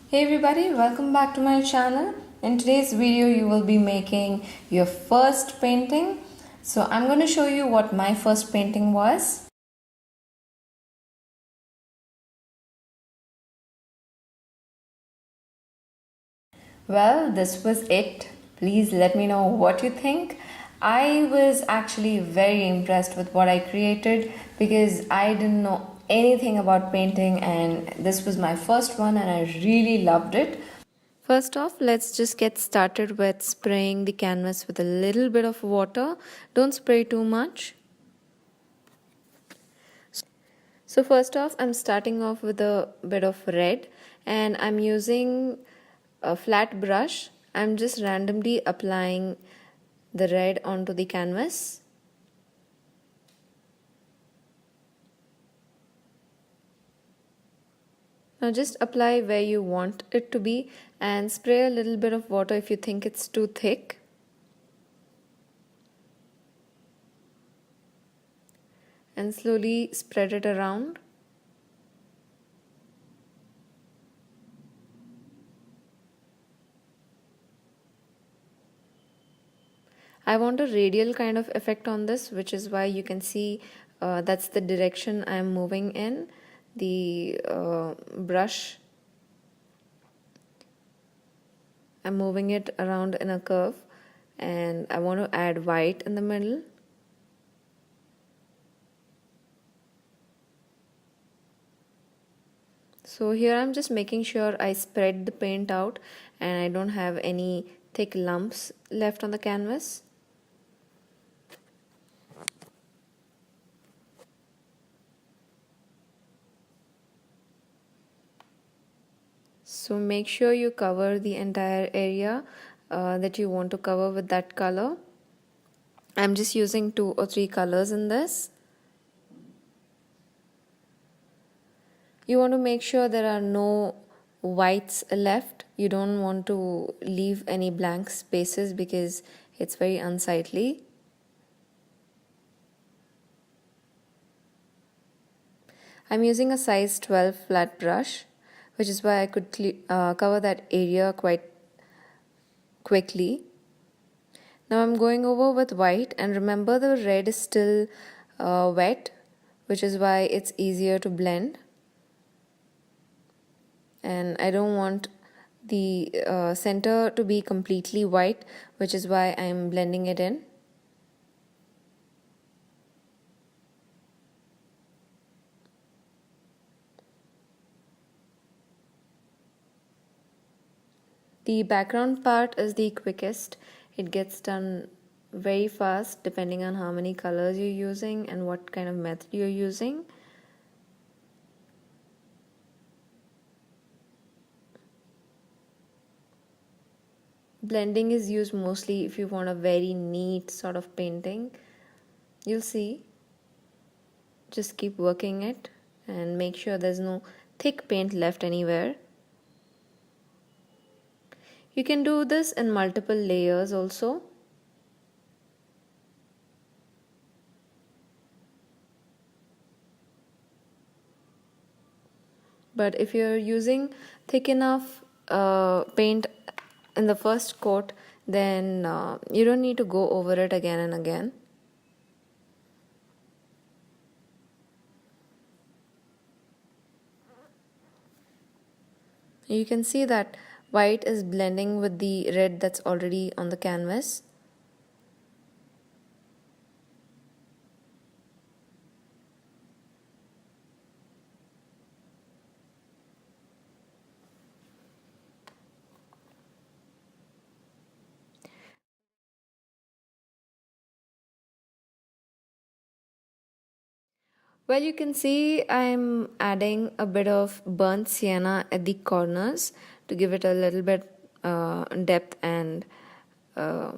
Hey everybody, welcome back to my channel. In today's video you will be making your first painting. So I'm going to show you what my first painting was. Well, this was it. Please let me know what you think. I was actually very impressed with what I created because I didn't know anything about painting and this was my first one and I really loved it. First off, let's just get started with spraying the canvas with a little bit of water. Don't spray too much. So first off, I'm starting off with a bit of red and I'm using a flat brush. I'm just randomly applying the red onto the canvas. Now just apply where you want it to be and spray a little bit of water if you think it's too thick. And slowly spread it around. I want a radial kind of effect on this, which is why you can see that's the direction I'm moving in. The brush, I'm moving it around in a curve and I want to add white in the middle. So here I'm just making sure I spread the paint out and I don't have any thick lumps left on the canvas. So make sure you cover the entire area that you want to cover with that color. I'm just using 2 or 3 colors in this. You want to make sure there are no whites left. You don't want to leave any blank spaces because it's very unsightly. I'm using a size 12 flat brush, which is why I could cover that area quite quickly. Now I'm going over with white, and remember the red is still wet, which is why it's easier to blend. And I don't want the center to be completely white, which is why I'm blending it in. The background part is the quickest. It gets done very fast depending on how many colors you're using and what kind of method you're using. Blending is used mostly if you want a very neat sort of painting. You'll see. Just keep working it and make sure there's no thick paint left anywhere. You can do this in multiple layers also. But if you're using thick enough paint in the first coat, then you don't need to go over it again and again. You can see that white is blending with the red that's already on the canvas. Well, you can see I'm adding a bit of burnt sienna at the corners to give it a little bit depth and uh,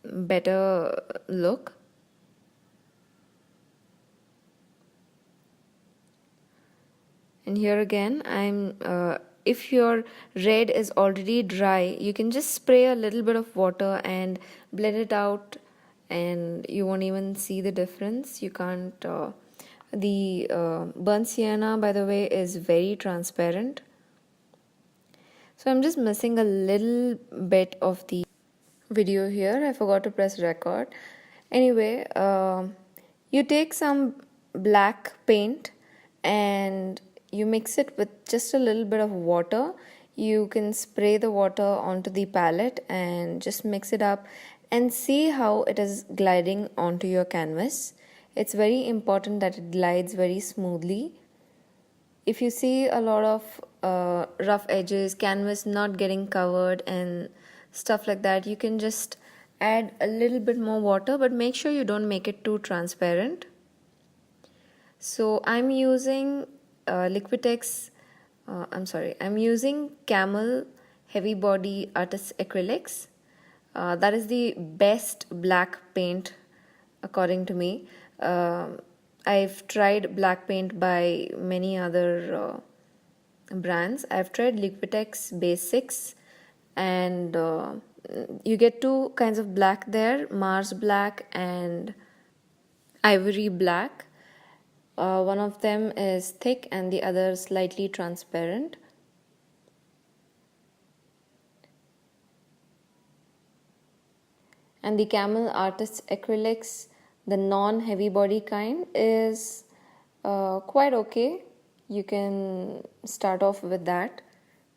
better look. And here again, if your red is already dry, you can just spray a little bit of water and blend it out, and you won't even see the difference. You can't. The burnt sienna, by the way, is very transparent. So I'm just missing a little bit of the video here. I forgot to press record. Anyway, you take some black paint and you mix it with just a little bit of water. You can spray the water onto the palette and just mix it up and see how it is gliding onto your canvas. It's very important that it glides very smoothly. If you see a lot of rough edges, canvas not getting covered and stuff like that, you can just add a little bit more water, but make sure you don't make it too transparent. So I'm using Liquitex, I'm using Camel Heavy Body Artist Acrylics. That is the best black paint according to me. I've tried black paint by many other brands. I've tried Liquitex Basics, and you get two kinds of black there, Mars black and ivory black. One of them is thick and the other slightly transparent. And the Camel Artist Acrylics, the non-heavy body kind, is quite okay. You can start off with that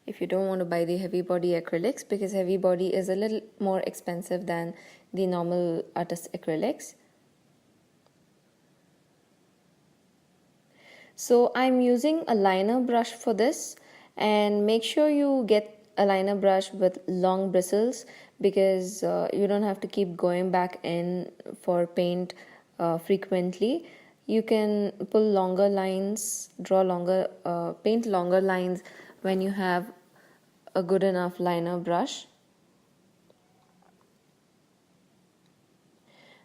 if you don't want to buy the heavy body acrylics, because heavy body is a little more expensive than the normal artist acrylics. So I'm using a liner brush for this, and make sure you get a liner brush with long bristles, because you don't have to keep going back in for paint frequently. You can pull longer lines, draw longer, paint longer lines when you have a good enough liner brush.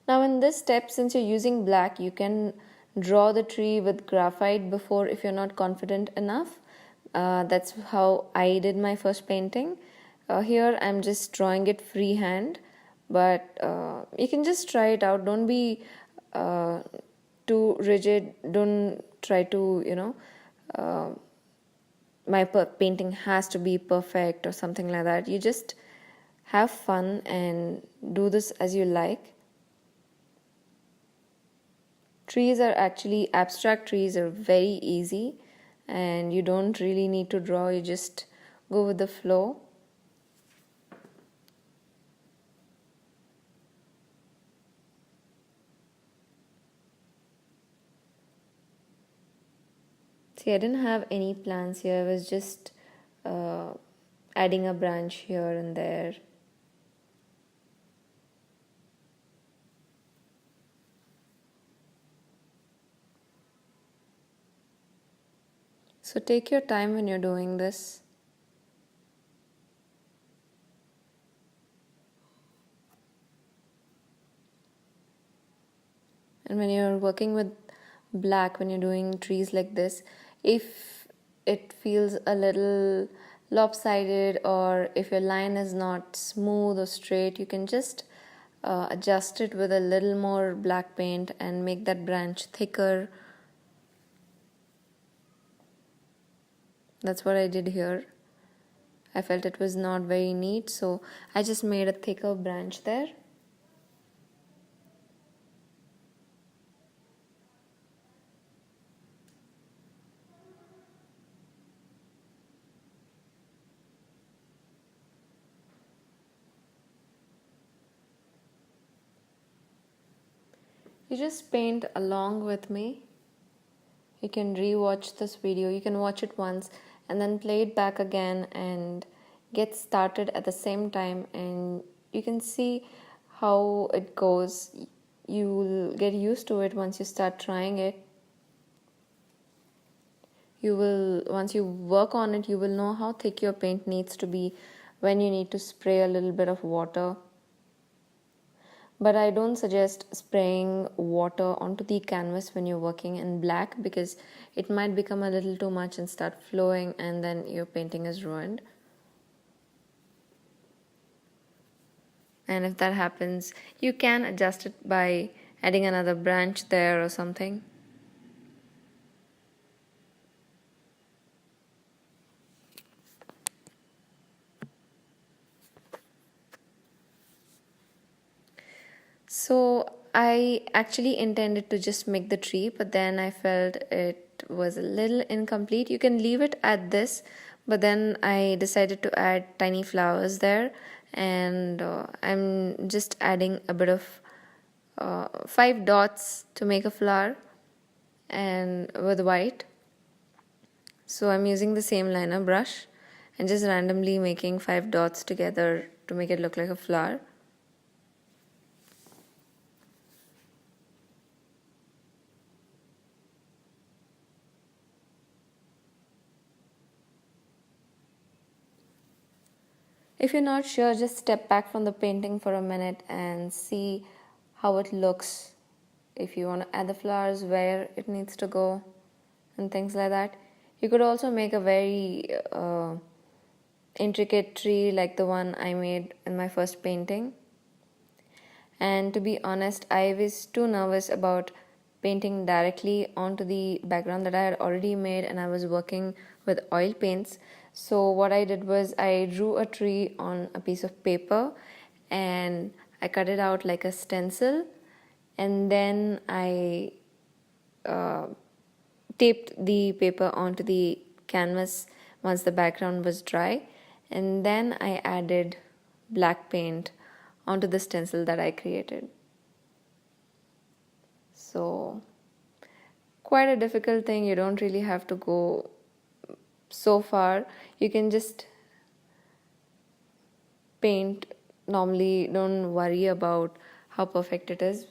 Now in this step, since you're using black, you can draw the tree with graphite before if you're not confident enough. That's how I did my first painting. Here I'm just drawing it freehand, but you can just try it out. Don't be too rigid. Don't try to, my painting has to be perfect or something like that. You just have fun and do this as you like. Trees are actually, abstract trees are very easy and you don't really need to draw, you just go with the flow. See, I didn't have any plans here, I was just adding a branch here and there. So take your time when you're doing this. And when you're working with black, when you're doing trees like this, if it feels a little lopsided or if your line is not smooth or straight, you can just adjust it with a little more black paint and make that branch thicker. That's what I did here. I felt it was not very neat, so I just made a thicker branch there. You just paint along with me. You can re-watch this video. You can watch it once and then play it back again and get started at the same time, and you can see how it goes. You will get used to it once you start trying it. Once you work on it, you will know how thick your paint needs to be, when you need to spray a little bit of water. But I don't suggest spraying water onto the canvas when you're working in black, because it might become a little too much and start flowing, and then your painting is ruined. And if that happens, you can adjust it by adding another branch there or something. So I actually intended to just make the tree, but then I felt it was a little incomplete. You can leave it at this, but then I decided to add tiny flowers there, and I'm just adding a bit of 5 dots to make a flower and with white. So I'm using the same liner brush and just randomly making 5 dots together to make it look like a flower. If you're not sure, just step back from the painting for a minute and see how it looks. If you want to add the flowers, where it needs to go, and things like that. You could also make a very intricate tree like the one I made in my first painting. And to be honest, I was too nervous about painting directly onto the background that I had already made, and I was working with oil paints. So what I did was I drew a tree on a piece of paper and I cut it out like a stencil, and then I taped the paper onto the canvas once the background was dry, and then I added black paint onto the stencil that I created. So, quite a difficult thing. You don't really have to go so far. You can just paint normally, don't worry about how perfect it is.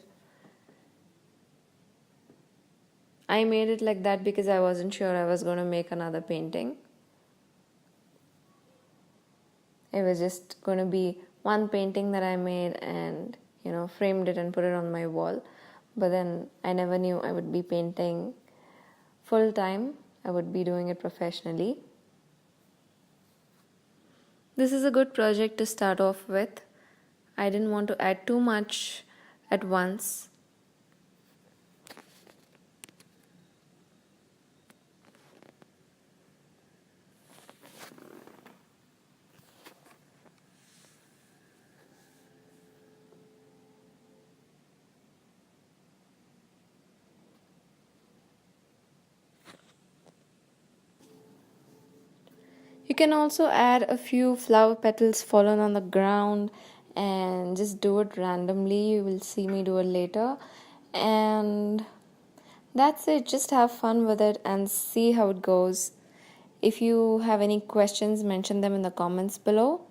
I made it like that because I wasn't sure I was going to make another painting. It was just going to be one painting that I made and, framed it and put it on my wall. But then I never knew I would be painting full time. I would be doing it professionally. This is a good project to start off with. I didn't want to add too much at once. You can also add a few flower petals fallen on the ground and just do it randomly. You will see me do it later. And that's it. Just have fun with it and see how it goes. If you have any questions, mention them in the comments below.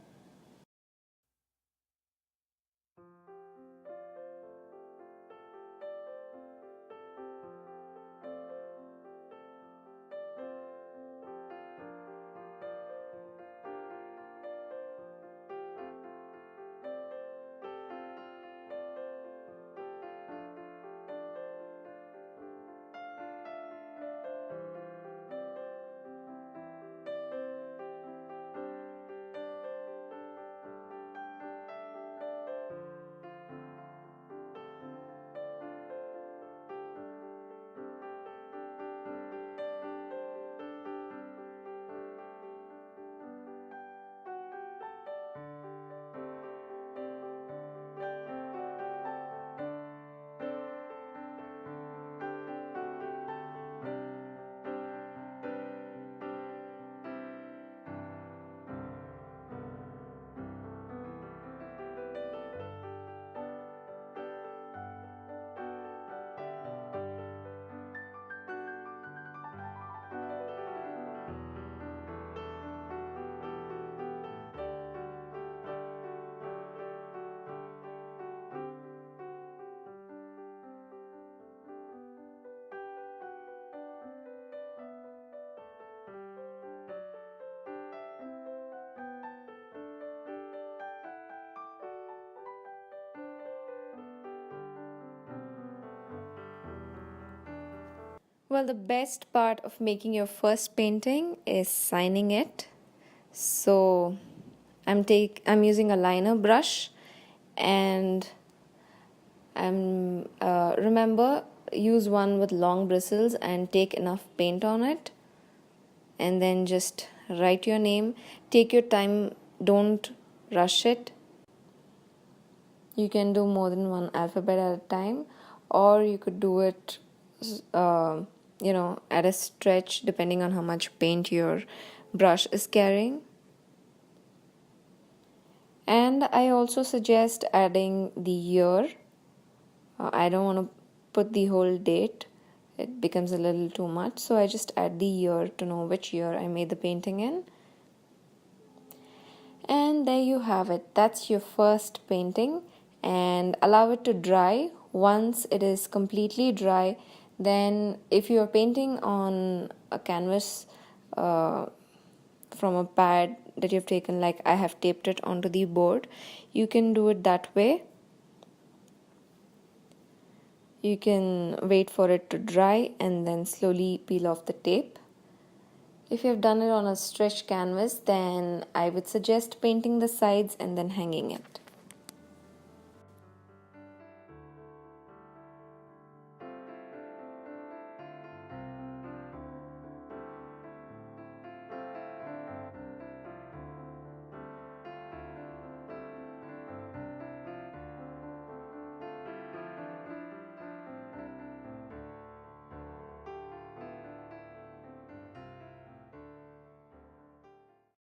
Well, the best part of making your first painting is signing it. So I'm using a liner brush, and remember, use one with long bristles and take enough paint on it, and then just write your name. Take your time, don't rush it. You can do more than one alphabet at a time, or you could do it at a stretch depending on how much paint your brush is carrying. And I also suggest adding the year. I don't want to put the whole date, it becomes a little too much, so I just add the year to know which year I made the painting in. And there you have it, that's your first painting, and allow it to dry. Once it is completely dry, then if you are painting on a canvas from a pad that you've taken, like I have taped it onto the board, you can do it that way. You can wait for it to dry and then slowly peel off the tape. If you have done it on a stretched canvas, then I would suggest painting the sides and then hanging it.